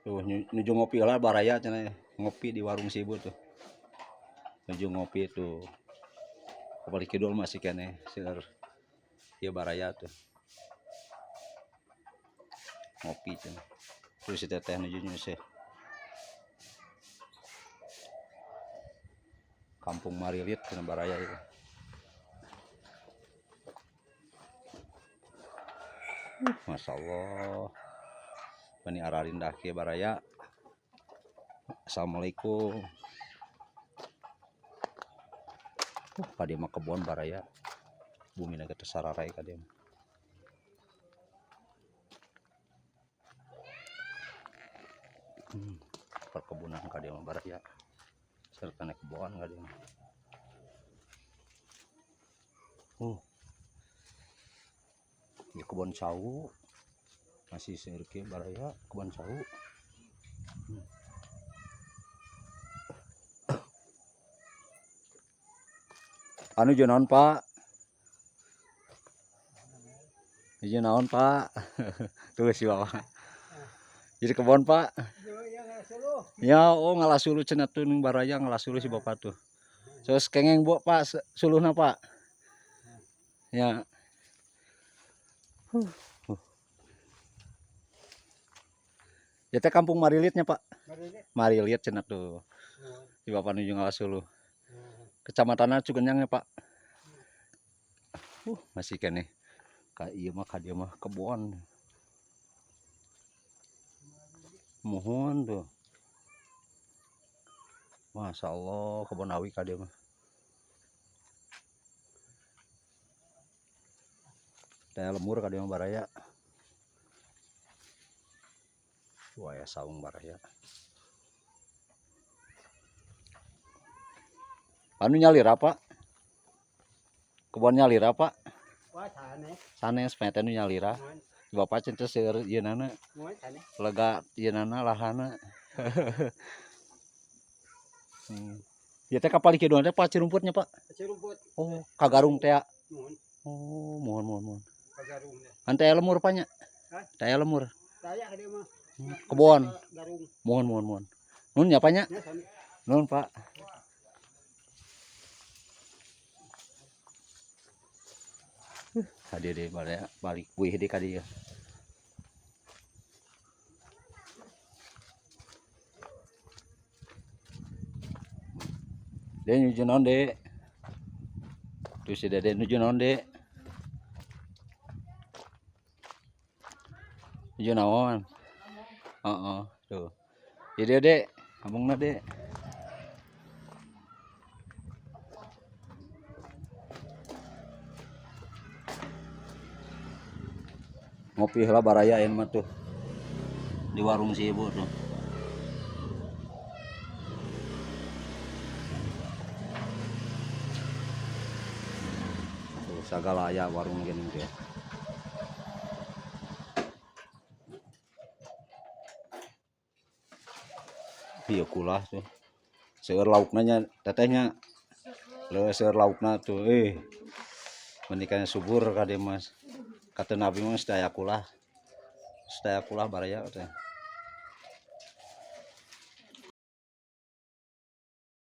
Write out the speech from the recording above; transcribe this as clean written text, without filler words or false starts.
Tuh nuju ngopi lah baraya cenah ngopi di warung Sibu tuh. Nuju ngopi tuh. Kebalik kidul masih kene seueur ieu baraya tuh. Ngopi cenah. Terus si teteh nuju nyuseh. Kampung Marilit cenah baraya itu. Masya Allah. Bani ararindah kieu baraya. Assalamualaikum. Kadieu mah kebon baraya. Bumi na geus sararai kadieu mah. Perkebunan kadieu mah baraya. Serta nek kebon kadieu mah. Ya kebon sawu. Masih seueur kieu baraya kebon sawu. Anu jeung naon, Pak? Ieu naon, Pak? Tuh si Bapak. Jadi kebon, Pak. Ya, oh ngalasulu cenah tuh ning baraya ngalasulu si Bapak tuh. Terus kengeng Bu, Pak, suluhna, Pak. Ya. Ya teh kampung Marilitnya, Pak. Marilit cenah tuh. Si Bapak nuju ngalasulu. Kecamatanna Cugenang ya, Pak. Masih kene. Ka ieu mah ka dieu mah kebon. Mohon tuh. Masya Allah kebon awi ka dieu mah. Teh lemur ka dieu mah baraya. Wah ya saung baraya. Anu nyalira, Pak? Kebon nyalira, Pak? Wah, sanes. Sanes pete nu nyalira. Bapak cenah seueur ieunana. Lega ieunana lahana. Ya teh kapal kieu teh Pak Cirumputnya, Pak. Cirumput. Oh, Kagarung teh. Mohon. Oh, mohon. Kagarung. Ante lemur panya. Hah? Teh lemur. Saya dia mah. Kebon. Garung. Mohon. Nun nya panya? Ya, sanes. Nun, Pak. Hadiah deh balik buih deh kadi ya. Dia nuju naon, Dek? Tuh si Dede nuju naon, Dek? Nuju naon? Heeh, tuh. Jadi Dek, ngomongna, Dek. Ngopi heula baraya mah tuh. Di warung si Ibu tuh. Tuh sagala aya warung geuning teh. Ieu kulah tuh. Seueur laukna nya tetehnya. Leuwih seueur laukna tuh. Menikahnya subur ka dieu mas. Kata Nabi mah sedaya kulah baraya teh.